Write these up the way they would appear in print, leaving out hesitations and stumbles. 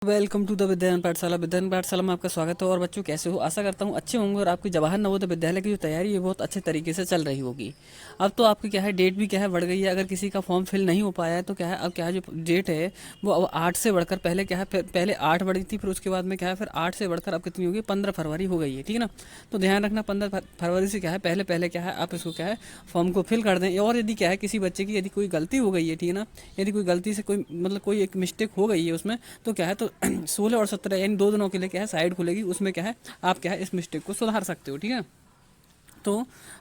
Welcome to the विद्यान पाठशाला। विद्यान पाठशाला में आपका स्वागत है। और बच्चों कैसे हो? आशा करता हूँ अच्छे होंगे और आपकी जवाहर नवोदय विद्यालय की जो तैयारी है बहुत अच्छे तरीके से चल रही होगी। अब तो आपकी क्या है, डेट भी क्या है बढ़ गई है। अगर किसी का फॉर्म फिल नहीं हो पाया है तो क्या है, अब क्या है जो डेट है वो अब 8 से बढ़कर पहले क्या है, पहले 8 बढ़ी थी, फिर उसके बाद में क्या है, फिर 8 से बढ़कर अब कितनी होगी, 15 फरवरी हो गई है। ठीक है ना? तो ध्यान रखना 15 फरवरी से क्या है, पहले पहले क्या है आप इसको क्या है फॉर्म को फिल कर दें। और यदि क्या है किसी बच्चे की यदि कोई गलती हो गई है, ठीक है ना, यदि कोई गलती से कोई मतलब कोई एक मिस्टेक हो गई है उसमें, तो क्या है तो 16 और 17 यानी 2 दिनों के लिए क्या है साइड खुलेगी, उसमें क्या है आप क्या है इस मिस्टेक को सुधार सकते हो। ठीक है? तो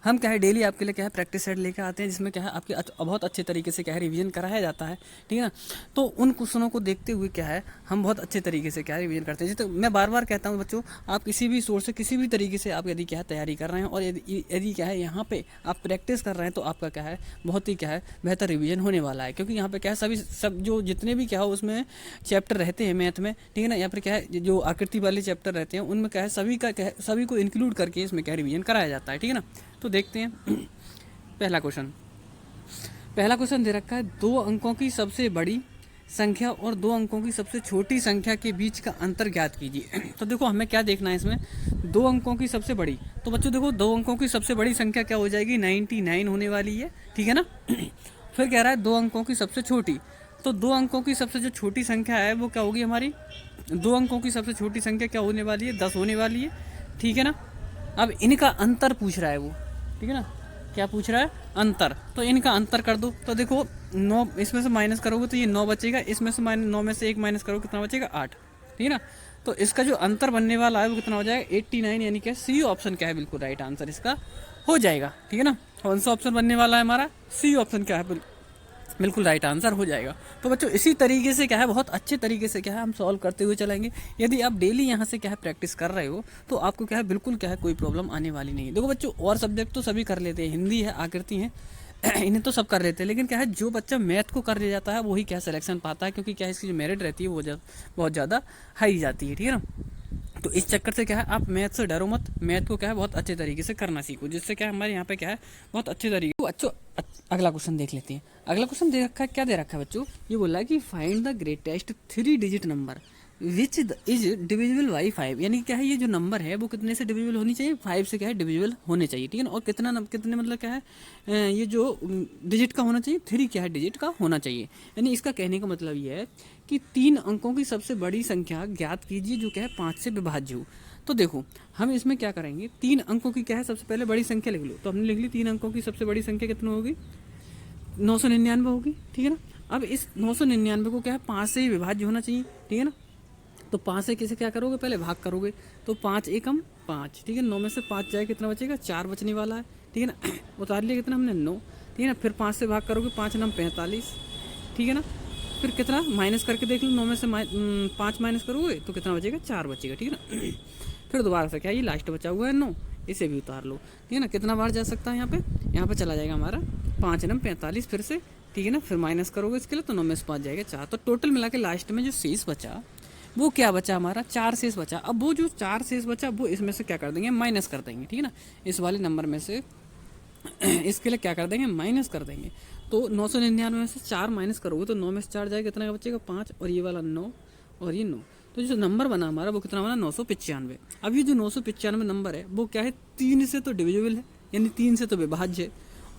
हम क्या है डेली आपके लिए क्या है प्रैक्टिस सेट लेकर आते हैं, जिसमें क्या है आपके बहुत अच्छे तरीके से क्या है रिवीजन कराया जाता है। ठीक है ना? तो उन क्वेश्चनों को देखते हुए क्या है हम बहुत अच्छे तरीके से क्या है रिवीजन करते हैं। जैसे मैं बार बार कहता हूँ बच्चों, आप किसी भी सोर्स से किसी भी तरीके से आप यदि क्या है तैयारी कर रहे हैं और यदि क्या है यहाँ पे आप प्रैक्टिस कर रहे हैं, तो आपका क्या है बहुत ही क्या है बेहतर रिवीजन होने वाला है। क्योंकि यहाँ पे क्या है सब जो जितने भी क्या हो उसमें चैप्टर रहते हैं मैथ में, ठीक है ना, या फिर क्या है जो आकृति वाले चैप्टर रहते हैं उनमें क्या है सभी का क्या है सभी को इंक्लूड करके इसमें क्या रिवीजन कराया जाता है। ठीक है ना? तो देखते हैं पहला क्वेश्चन। पहला क्वेश्चन दे रखा है, 2 अंकों की सबसे बड़ी संख्या और 2 अंकों की सबसे छोटी संख्या के बीच का अंतर ज्ञात कीजिए। तो देखो हमें क्या देखना है इसमें, 2 अंकों की सबसे बड़ी, तो बच्चों देखो 2 अंकों की सबसे बड़ी संख्या क्या हो जाएगी, 99 होने वाली है। ठीक है ना? फिर कह रहा है 2 अंकों की सबसे छोटी, तो 2 अंकों की सबसे जो छोटी संख्या है वो क्या होगी हमारी, 2 अंकों की सबसे छोटी संख्या क्या होने वाली है, 10 होने वाली है। ठीक है ना? अब इनका अंतर पूछ रहा है वो, ठीक है ना, क्या पूछ रहा है, अंतर। तो इनका अंतर कर दो, तो देखो 9 इसमें से माइनस करोगे तो ये 9 बचेगा, इसमें से 9 में से 1 माइनस करोगे कितना बचेगा, 8। ठीक है ना? तो इसका जो अंतर बनने वाला है वो कितना हो जाएगा, 89, यानी कि सी ऑप्शन क्या है बिल्कुल राइट आंसर इसका हो जाएगा। ठीक है ना? कौन सा ऑप्शन बनने वाला है हमारा, सी ऑप्शन क्या है बिल्कुल राइट आंसर हो जाएगा। तो बच्चों इसी तरीके से क्या है बहुत अच्छे तरीके से क्या है हम सॉल्व करते हुए चलेंगे। यदि आप डेली यहाँ से क्या है प्रैक्टिस कर रहे हो तो आपको क्या है बिल्कुल क्या है कोई प्रॉब्लम आने वाली नहीं है। देखो बच्चों और सब्जेक्ट तो सभी कर लेते हैं, हिंदी है, आकृति है, इन्हें तो सब कर लेते हैं, लेकिन क्या है जो बच्चा मैथ को कर ले जाता है वही क्या सिलेक्शन पाता है, क्योंकि क्या है इसकी जो मेरिट रहती है वो बहुत ज़्यादा हाई जाती है। ठीक है ना? तो इस चक्कर से क्या है आप मैथ से डरो मत, मैथ को क्या है बहुत अच्छे तरीके से करना सीखो, जिससे क्या हमारे यहाँ पे क्या है बहुत अच्छे तरीके। तो बच्चों अगला क्वेश्चन देख लेते हैं। अगला क्वेश्चन दे रखा है, क्या दे रखा है बच्चों, ये बोला है कि find the greatest 3 digit number which is divisible by 5। यानी क्या है ये जो नंबर है वो कितने से डिविजिबल होनी चाहिए, 5 से क्या है डिविजिबल होने चाहिए। ठीक है ना? और कितने मतलब क्या है ये जो डिजिट का होना चाहिए, 3 क्या है डिजिट का होना चाहिए। यानी इसका कहने का मतलब ये है कि 3 अंकों की सबसे बड़ी संख्या ज्ञात कीजिए जो क्या है 5 से विभाज्य हो। तो देखो हम इसमें क्या करेंगे, 3 अंकों की क्या है सबसे पहले बड़ी संख्या लिख लो। तो हमने लिख ली 3 अंकों की सबसे बड़ी संख्या कितनी होगी, 999 होगी। ठीक है ना? अब इस 999 को क्या है 5 से ही विभाज्य होना चाहिए। ठीक है ना? तो 5 से किसे क्या करोगे, पहले भाग करोगे, तो 5 एकम 5। ठीक है? 9 में से 5 जाए कितना बचेगा, 4 बचने वाला है। ठीक है ना? उतार लिया कितना हमने 9। ठीक है ना? फिर 5 से भाग करोगे, 5 9 45। ठीक है ना? फिर कितना माइनस करके देख लो, 9 में से 5 माइनस करोगे तो कितना बचेगा, 4 बचेगा। ठीक है ना? फिर दोबारा से क्या ये लास्ट बचा हुआ है 9, इसे भी उतार लो। ठीक है ना? कितना बार जा सकता है यहाँ पे चला जाएगा हमारा 5 9 45 फिर से। ठीक है ना? फिर माइनस करोगे इसके लिए तो 9 में से 5 जाएगा 4। तो टोटल मिला के लास्ट में जो शेष बचा वो क्या बचा हमारा, 4 शेष बचा। अब वो जो 4 शेष बचा वो इसमें से क्या कर देंगे, माइनस कर देंगे। ठीक है ना? इस वाले नंबर में से इसके लिए क्या कर देंगे, माइनस कर देंगे। तो 999 में से 4 माइनस करोगे तो 9 में से 4 जाएगा, कितना का बचेगा 5, और ये वाला 9 और ये 9। तो जो नंबर बना हमारा वो कितना बना, 995। अब ये जो 995 नंबर है वो क्या है 3 से तो डिविजिबल है, यानी 3 से तो विभाज्य है,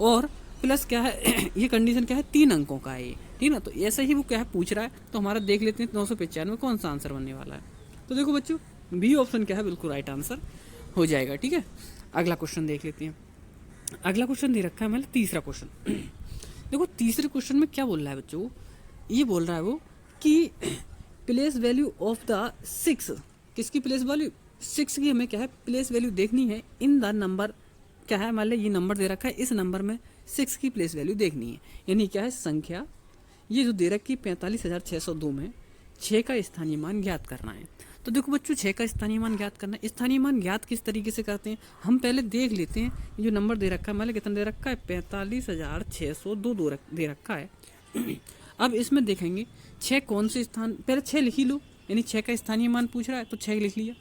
और प्लस क्या है ये कंडीशन क्या है 3 अंकों का है ये। ठीक है ना? तो ऐसा ही वो क्या है पूछ रहा है, तो हमारा देख लेते हैं 995 कौन सा आंसर बनने वाला है। तो देखो बच्चों बी ऑप्शन क्या है बिल्कुल राइट आंसर हो जाएगा। ठीक है? अगला क्वेश्चन देख लेते हैं। अगला क्वेश्चन दे रखा है हमारे तीसरा क्वेश्चन। देखो तीसरे क्वेश्चन में क्या बोल रहा है बच्चों, ये बोल रहा है वो कि प्लेस वैल्यू ऑफ द 6, किसकी प्लेस वैल्यू, 6 की हमें क्या है प्लेस वैल्यू देखनी है इन द नंबर। क्या है मान लिया ये नंबर दे रखा है, इस नंबर में 6 की प्लेस वैल्यू देखनी है। यानी क्या है संख्या ये जो दे रखी 45,602 में 6 का स्थानीय मान ज्ञात करना है। तो देखो बच्चों 6 का स्थानीय मान ज्ञात करना है। स्थानीय मान ज्ञात किस तरीके से करते हैं, हम पहले देख लेते हैं ये जो नंबर दे रखा है मान कितना दे रखा है, 45,602 दे रखा है। अब इसमें देखेंगे 6 कौन से स्थान, पहले 6 लिख ही लो, यानी 6 का स्थानीय मान पूछ रहा है तो 6 लिख लिया।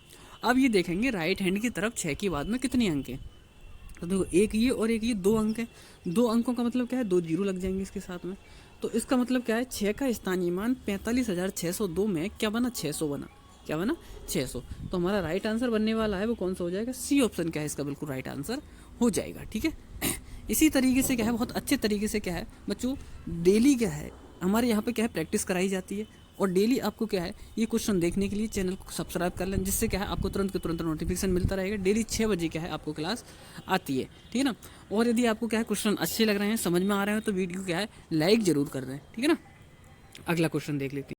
अब ये देखेंगे राइट हैंड की तरफ 6 के बाद में कितने अंक हैं, तो देखो एक ये और एक ये 2 अंक है। 2 अंकों का मतलब क्या है 2 जीरो लग जाएंगे इसके साथ में। तो इसका मतलब क्या है, 6 का स्थानीय मान 45,602 में क्या बना, 600 बना। क्या बना, 600। तो हमारा राइट आंसर बनने वाला है वो कौन सा हो जाएगा, सी ऑप्शन क्या है इसका बिल्कुल राइट आंसर हो जाएगा। ठीक है। इसी तरीके से क्या है, बहुत अच्छे तरीके से क्या है बच्चों, डेली क्या है हमारे यहाँ पे क्या है प्रैक्टिस कराई जाती है। और डेली आपको क्या है ये क्वेश्चन देखने के लिए चैनल को सब्सक्राइब कर लें, जिससे क्या है आपको तुरंत के तुरंत नोटिफिकेशन मिलता रहेगा। डेली 6 बजे क्या है आपको क्लास आती है। ठीक है ना। और यदि आपको क्या है क्वेश्चन अच्छे लग रहे हैं, समझ में आ रहे हैं, तो वीडियो क्या है लाइक जरूर कर दें। ठीक है ना। अगला क्वेश्चन देख लेते हैं।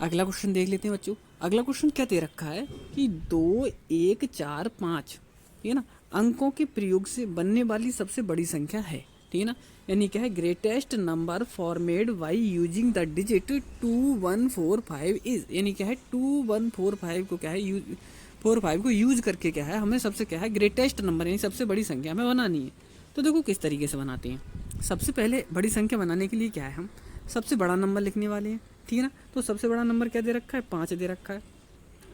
अगला क्वेश्चन देख लेते हैं बच्चों। अगला क्वेश्चन क्या दे रखा है कि 2, 1, 4, 5 ठीक है ना अंकों के प्रयोग से बनने वाली सबसे बड़ी संख्या है। ठीक है ना। यानी क्या है, greatest number formed by using the digit 2145 is, यानी क्या है 2145 को क्या है 45 को यूज करके क्या है हमें सबसे क्या है ग्रेटेस्ट नंबर यानी सबसे बड़ी संख्या हमें बनानी है। तो देखो किस तरीके से बनाते हैं। सबसे पहले बड़ी संख्या बनाने के लिए क्या है, हम सबसे बड़ा नंबर लिखने वाले हैं। ठीक है ना। तो सबसे बड़ा नंबर क्या दे रखा है, 5 दे रखा है।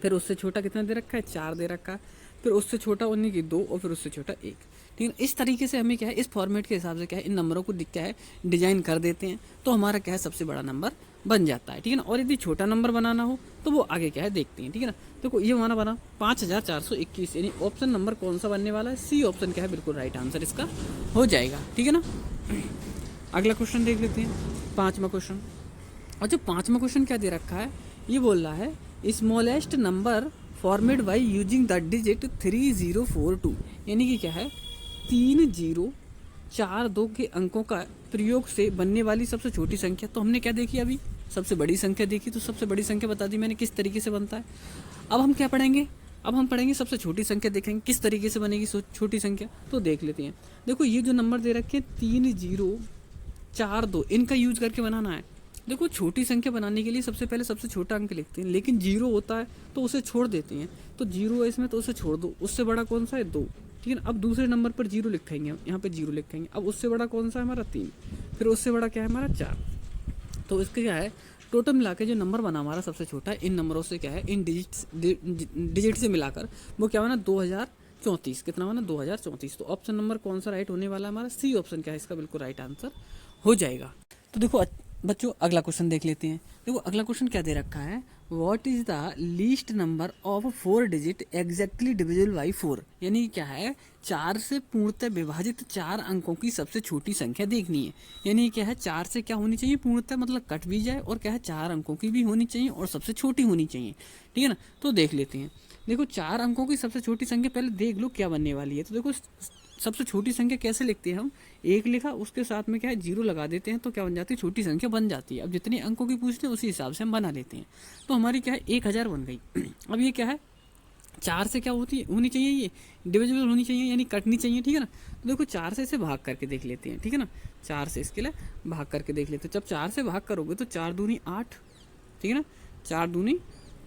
फिर उससे छोटा कितना दे रखा है, 4 दे रखा है। फिर उससे छोटा उन्हीं की 2 और फिर उससे छोटा 1। ठीक है। इस तरीके से हमें क्या है इस फॉर्मेट के हिसाब से क्या है इन नंबरों को क्या है डिजाइन कर देते हैं, तो हमारा क्या है सबसे बड़ा नंबर बन जाता है। ठीक है ना। और यदि छोटा नंबर बनाना हो तो वो आगे क्या है देखते हैं। ठीक है ना। देखो ये हमारा बना 5421, यानी ऑप्शन नंबर कौन सा बनने वाला है, सी ऑप्शन क्या है बिल्कुल राइट आंसर इसका हो जाएगा। ठीक है ना। अगला क्वेश्चन देख लेते हैं, 5वां क्वेश्चन। और जो 5वां क्वेश्चन क्या दे रखा है, ये बोल रहा है smallest number formed by using the digit 3042, यानी कि क्या है 3042 के अंकों का प्रयोग से बनने वाली सबसे छोटी संख्या। तो हमने क्या देखी अभी, सबसे बड़ी संख्या देखी, तो सबसे बड़ी संख्या बता दी मैंने किस तरीके से बनता है। अब हम क्या पढ़ेंगे, अब हम पढ़ेंगे सबसे छोटी संख्या, देखेंगे किस तरीके से बनेगी छोटी संख्या। तो देख लेते हैं। देखो ये जो नंबर दे रखे हैं 3042, इनका यूज करके बनाना है। देखो छोटी संख्या बनाने के लिए सबसे पहले सबसे छोटा अंक लिखते हैं, लेकिन 0 होता है तो उसे छोड़ देते हैं। तो 0 है इसमें तो उसे छोड़ दो। उससे बड़ा कौन सा है, 2। ठीक है ना। अब दूसरे नंबर पर 0 लिखेंगे, यहाँ पे 0 लिखेंगे। अब उससे बड़ा कौन सा है हमारा, 3। फिर उससे बड़ा क्या है हमारा, 4। तो इसके क्या है टोटल मिला के जो नंबर बना हमारा सबसे छोटा है, इन नंबरों से क्या है इन डिजिट से मिलाकर वो क्या बना 2034। कितना बना 2034। तो ऑप्शन नंबर कौन सा राइट होने वाला है हमारा, सी ऑप्शन क्या है इसका बिल्कुल राइट आंसर हो जाएगा। तो देखो बच्चों अगला क्वेश्चन देख लेते हैं। देखो अगला क्वेश्चन क्या दे रखा है, what is the least number of 4 digit exactly divisible by 4, यानी क्या है 4 से पूर्णतः विभाजित 4 अंकों की सबसे छोटी संख्या देखनी है। यानी क्या है 4 से क्या होनी चाहिए पूर्णतः मतलब कट भी जाए, और क्या है 4 अंकों की भी होनी चाहिए और सबसे छोटी होनी चाहिए। ठीक है ना। तो देख लेते हैं। देखो 4 अंकों की सबसे छोटी संख्या पहले देख लो क्या बनने वाली है। तो देखो सबसे छोटी संख्या कैसे लिखते हैं हम, 1 लिखा उसके साथ में क्या है 0 लगा देते हैं, तो क्या बन जाती है छोटी संख्या बन जाती है। अब जितने अंकों की पूछते हैं उसी हिसाब से हम बना लेते हैं। तो हमारी क्या है 1000 बन गई। अब ये क्या है 4 से क्या होनी चाहिए, ये डिविजिबल होनी चाहिए यानी कटनी चाहिए। ठीक है ना। तो देखो 4 से इसे भाग करके देख लेते हैं। ठीक है ना। 4 से इसके लिए भाग करके देख लेते हैं। जब 4 से भाग करोगे तो 4 दूनी 8। ठीक है ना। 4 दूनी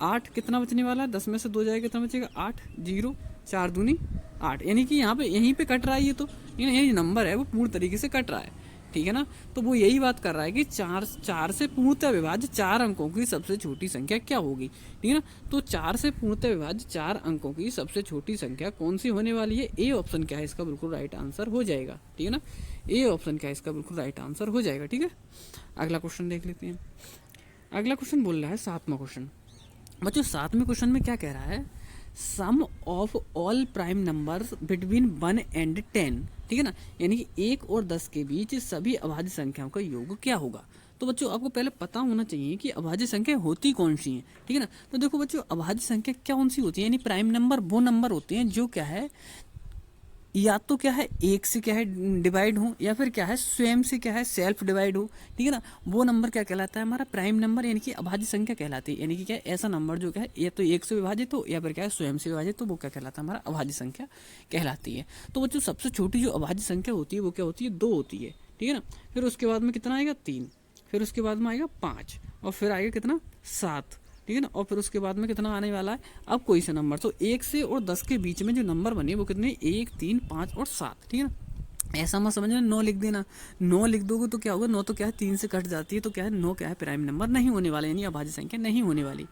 8 कितना बचने वाला है, 10 में से 2 जाएगा कितना बचेगा 8, 0, 4 दूनी 8, यानी कि यहाँ पे यहीं पे कट रहा है ये। तो ये नंबर है वो पूर्ण तरीके से कट रहा है। ठीक है ना। तो वो यही बात कर रहा है कि 4 से पूर्णतः विभाज्य 4 अंकों की सबसे छोटी संख्या क्या होगी। ठीक है ना। तो 4 से पूर्णतः विभाज्य 4 अंकों की सबसे छोटी संख्या कौन सी होने वाली है, ए ऑप्शन क्या है इसका बिल्कुल राइट आंसर हो जाएगा। ठीक है ना। ए ऑप्शन क्या है इसका बिल्कुल राइट आंसर हो जाएगा। ठीक है। अगला क्वेश्चन देख लेते हैं। अगला क्वेश्चन बोल रहा है 7वां क्वेश्चन। बच्चों 7वें क्वेश्चन में क्या कह रहा है, sum of all prime numbers between 1 and 10। ठीक है ना। यानी कि 1 और 10 के बीच सभी अभाज्य संख्याओं का योग क्या होगा। तो बच्चों आपको पहले पता होना चाहिए कि अभाज्य संख्या होती कौन सी है। ठीक है ना। तो देखो बच्चों अभाज्य संख्या क्या कौन सी होती है, यानी प्राइम नंबर वो नंबर होते हैं जो क्या है या तो क्या है 1 से क्या है डिवाइड हो, या फिर क्या है स्वयं से क्या है सेल्फ डिवाइड हो। ठीक है ना। वो नंबर क्या कहलाता है हमारा प्राइम नंबर, यानी कि अभाज्य संख्या कहलाती है। यानी कि क्या है ऐसा नंबर जो क्या है या तो 1 से विभाजित हो या फिर क्या है स्वयं से विभाजित हो, वो क्या कहलाता है हमारा अभाज्य संख्या कहलाती है। तो बच्चों सबसे छोटी जो अभाज्य संख्या होती है वो क्या होती है, 2 होती है। ठीक है ना। फिर उसके बाद में कितना आएगा 3, फिर उसके बाद में आएगा 5, और फिर आएगा कितना 7। ठीक है ना। और फिर उसके बाद में कितना आने वाला है अब कोई सा नंबर। तो 1 से और 10 के बीच में जो नंबर बने वो कितने 1, 3, 5 और 7। ठीक है ना। ऐसा मत समझना 9 लिख देना। 9 लिख दोगे तो क्या होगा, 9 तो क्या है 3 से कट जाती है, तो क्या है 9 क्या है प्राइम नंबर नहीं होने वाला, यानी अभाज्य संख्या नहीं होने वाली।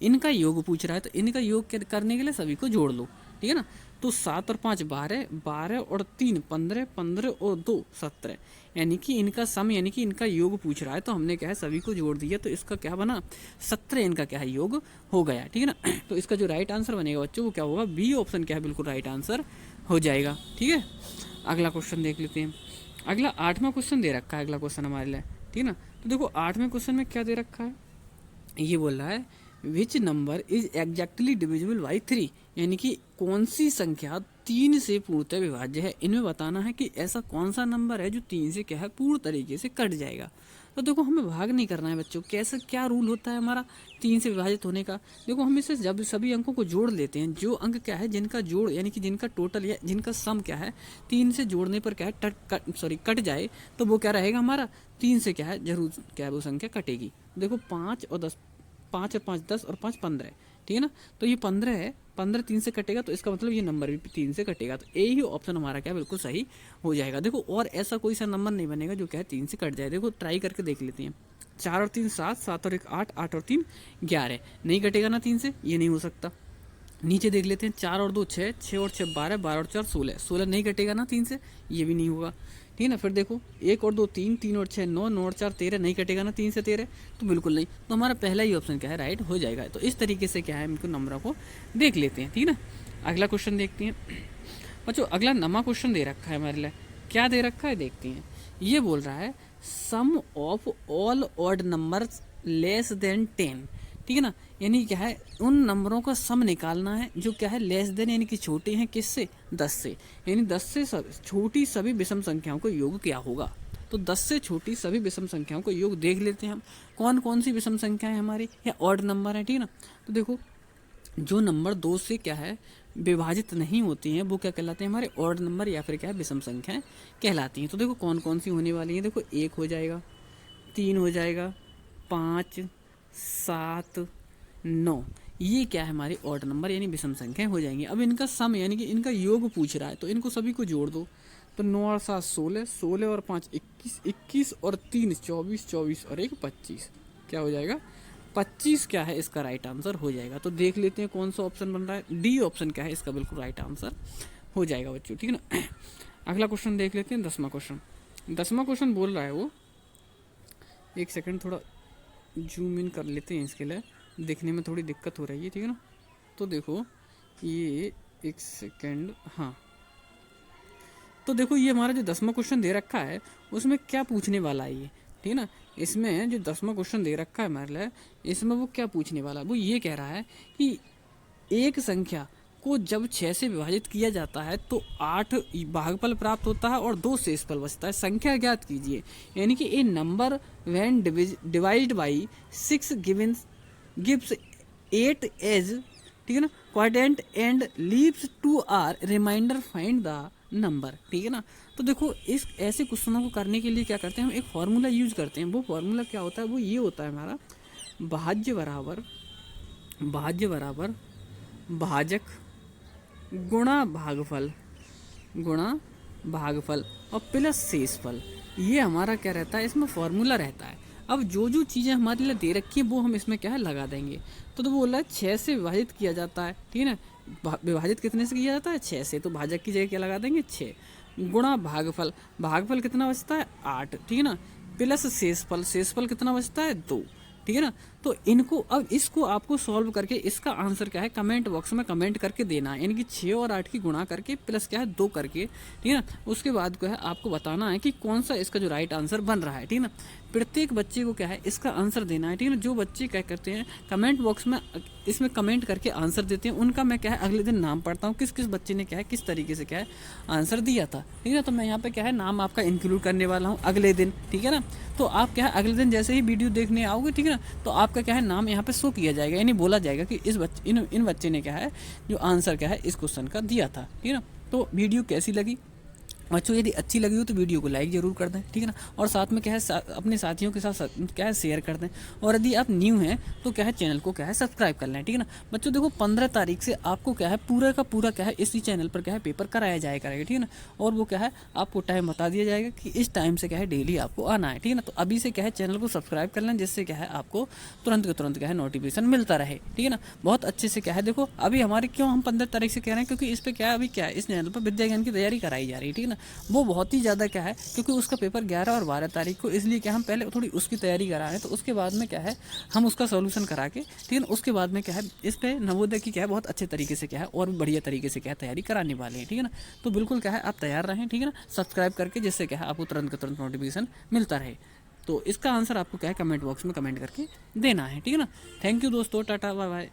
इनका योग पूछ रहा है, तो इनका योग करने के लिए सभी को जोड़ लो, ठीक है ना। तो 7 और 5 12, 12 और 3 15, 15 और 2 17, यानी कि इनका सम यानी कि इनका योग पूछ रहा है, तो हमने क्या है सभी को जोड़ दिया, तो इसका क्या बना 17 इनका क्या है योग हो गया, ठीक है ना। तो इसका जो राइट आंसर बनेगा बच्चों वो क्या होगा, बी ऑप्शन क्या है बिल्कुल राइट आंसर हो जाएगा, ठीक है। अगला क्वेश्चन देख लेते हैं। अगला 8वां क्वेश्चन दे रखा है, अगला क्वेश्चन हमारे लिए, ठीक है ना। तो देखो 8वें क्वेश्चन में क्या दे रखा है, ये बोल रहा है which number is exactly divisible by 3, यानी कि कौन सी संख्या 3 से पूर्णतः विभाज्य है। इनमें बताना है कि ऐसा कौन सा नंबर है जो 3 से क्या है पूर्ण तरीके से कट जाएगा। तो देखो हमें भाग नहीं करना है बच्चों, कैसे क्या रूल होता है हमारा 3 से विभाजित होने का। देखो हम इसे जब सभी अंकों को जोड़ लेते हैं, जो अंक क्या है जिनका जोड़ यानी कि जिनका टोटल या जिनका सम क्या है 3 से जोड़ने पर क्या है कट जाए, तो वो क्या रहेगा हमारा 3 से क्या है जरूर क्या है वो संख्या कटेगी। देखो 5 और 10, 5 और 5 10 और 5 15, ठीक है ना। तो ये 15 है, 15 3 से कटेगा, तो इसका मतलब ये नंबर भी 3 से कटेगा, तो ए ही ऑप्शन हमारा क्या बिल्कुल सही हो जाएगा। देखो और ऐसा कोई सा नंबर नहीं बनेगा जो क्या है 3 से कट जाए। देखो ट्राई करके देख लेते हैं। 4 और 3 7, 7 और 1 8, 8 और 3 11, नहीं कटेगा ना 3 से, ये नहीं हो सकता। नीचे देख लेते हैं 4 और 2 6, 6 और 6 12, 12 और 4 16, 16 नहीं कटेगा ना 3 से, ये भी नहीं होगा, ठीक है ना। फिर देखो 1 और 2 3, 3 और 6 9, 9 और 4 13, नहीं कटेगा ना 3 से 13, तो बिल्कुल नहीं। तो हमारा पहला ही ऑप्शन क्या है राइट हो जाएगा। तो इस तरीके से क्या है इनको नंबरों को देख लेते हैं, ठीक है ना। अगला क्वेश्चन देखते हैं बच्चों। अगला 9वां क्वेश्चन दे रखा है हमारे लिए, क्या दे रखा है देखते हैं। ये बोल रहा है sum of all odd numbers less than 10, ठीक है ना। यानी क्या है उन नंबरों का सम निकालना है जो क्या है लेस देन यानी कि छोटे हैं किससे 10 से, यानी 10 से छोटी सभी विषम संख्याओं का योग क्या होगा। तो 10 से छोटी सभी विषम संख्याओं का योग देख लेते हैं हम कौन कौन सी विषम संख्याएं हमारी या ऑड नंबर है, ठीक है ना। तो देखो जो नंबर 2 से क्या है विभाजित नहीं होती हैं वो क्या कहलाते हैं हमारे ऑड नंबर या फिर क्या है विषम संख्याएं कहलाती हैं। तो देखो कौन कौन सी होने वाली हैं। देखो 1 हो जाएगा, 3 हो जाएगा, 5 7 9, ये क्या है हमारे ऑड नंबर यानी विषम संख्या हो जाएंगी। अब इनका सम यानी कि इनका योग पूछ रहा है, तो इनको सभी को जोड़ दो। तो 9 और 7 16, 16 और 5 21, 21 और 3 24, 24 और 1 25, क्या हो जाएगा 25 क्या है इसका राइट आंसर हो जाएगा। तो देख लेते हैं कौन सा ऑप्शन बन रहा है, डी ऑप्शन क्या है इसका बिल्कुल राइट आंसर हो जाएगा बच्चों, ठीक है ना। अगला क्वेश्चन देख लेते हैं 10वां क्वेश्चन। 10वां क्वेश्चन बोल रहा है वो, एक सेकंड थोड़ा जूम इन कर लेते हैं, इसके लिए देखने में थोड़ी दिक्कत हो रही है, ठीक है ना। तो देखो ये एक सेकंड, हाँ तो देखो ये हमारा जो 10वां क्वेश्चन दे रखा है उसमें क्या पूछने वाला है ये, ठीक है ना। इसमें जो 10वां क्वेश्चन दे रखा है हमारे लिए, इसमें वो क्या पूछने वाला है, वो ये कह रहा है कि एक संख्या को जब 6 से विभाजित किया जाता है तो 8 भागफल प्राप्त होता है और 2 शेषफल बचता है। संख्या ज्ञात कीजिए, यानी कि a number when divided by 6 gives 8 as, ठीक है ना, quotient and leaves 2 as remainder find the number, ठीक है ना। तो देखो इस ऐसे क्वेश्चनों को करने के लिए क्या करते हैं हम एक फार्मूला यूज करते हैं। वो फार्मूला क्या होता है, वो ये होता है हमारा भाज्य बराबर भाजक गुणा भागफल और प्लस शेषफल, ये हमारा क्या रहता है इसमें फॉर्मूला रहता है। अब जो जो चीज़ें हमारे लिए दे रखी है वो हम इसमें क्या है लगा देंगे। तो बोला है 6 से विभाजित किया जाता है, ठीक है ना। विभाजित कितने से किया जाता है 6 से, तो भाजक की जगह क्या लगा देंगे 6, गुणा भागफल कितना बचता है 8, ठीक है ना, प्लस शेषफल कितना बचता है 2, ठीक है ना। तो इनको अब इसको आपको सॉल्व करके इसका आंसर क्या है कमेंट बॉक्स में कमेंट करके देना है, यानी कि 6 और 8 की गुणा करके प्लस क्या है 2 करके, ठीक है ना। उसके बाद क्या है आपको बताना है कि कौन सा इसका जो राइट आंसर बन रहा है, ठीक है ना। प्रत्येक बच्चे को क्या है इसका आंसर देना है, ठीक है ना। जो बच्चे क्या करते हैं कमेंट बॉक्स में इसमें कमेंट करके आंसर देते हैं उनका मैं क्या है अगले दिन नाम पढ़ता हूँ किस किस बच्चे ने क्या है किस तरीके से क्या है आंसर दिया था, ठीक है ना। तो मैं यहाँ पे क्या है नाम आपका इंक्लूड करने वाला हूँ अगले दिन, ठीक है ना। तो आप क्या है अगले दिन जैसे ही वीडियो देखने आओगे, ठीक है ना, तो आपका क्या है नाम यहाँ पे शो किया जाएगा, यानी बोला जाएगा कि इस बच्चे इन बच्चे ने क्या है जो आंसर क्या है इस क्वेश्चन का दिया था, ठीक है ना। तो वीडियो कैसी लगी बच्चों यदि अच्छी लगी हो तो वीडियो को लाइक जरूर कर दें, ठीक है ना। और साथ में क्या है अपने साथियों के साथ क्या है शेयर कर दें। और यदि आप न्यू हैं तो क्या है चैनल को क्या है सब्सक्राइब कर लें, ठीक है ना। बच्चों देखो 15 तारीख से आपको क्या है पूरा का पूरा क्या है इसी चैनल पर क्या है पेपर कराया जाया करेगा, ठीक है ना। और वो क्या है आपको टाइम बता दिया जाएगा कि इस टाइम से क्या है डेली आपको आना है, ठीक है ना। तो अभी से क्या है चैनल को सब्सक्राइब कर लें, जिससे क्या है आपको तुरंत के तुरंत क्या है नोटिफिकेशन मिलता रहे, ठीक है ना। बहुत अच्छे से क्या है देखो अभी हमारे क्यों हम 15 तारीख से कह रहे हैं, क्योंकि इस पे क्या है अभी क्या है इस चैनल पर विद्या ज्ञान की तैयारी कराई जा रही है, ठीक है ना। वो बहुत ही ज़्यादा क्या है क्योंकि उसका पेपर 11 और 12 तारीख को, इसलिए क्या हम पहले थोड़ी उसकी तैयारी करा रहे हैं। तो उसके बाद में क्या है हम उसका सॉल्यूशन करा के, ठीक है ना, उसके बाद में क्या है इस पे नवोदय की क्या है बहुत अच्छे तरीके से क्या है और भी बढ़िया तरीके से क्या है तैयारी कराने वाले हैं, ठीक है ना। तो बिल्कुल क्या है आप तैयार रहें, ठीक है ना, सब्सक्राइब करके, जिससे क्या है आपको तुरंत का तुरंत नोटिफिकेशन मिलता रहे। तो इसका आंसर आपको क्या है कमेंट बॉक्स में कमेंट करके देना है, ठीक है ना। थैंक यू दोस्तों, टाटा बाय बाय।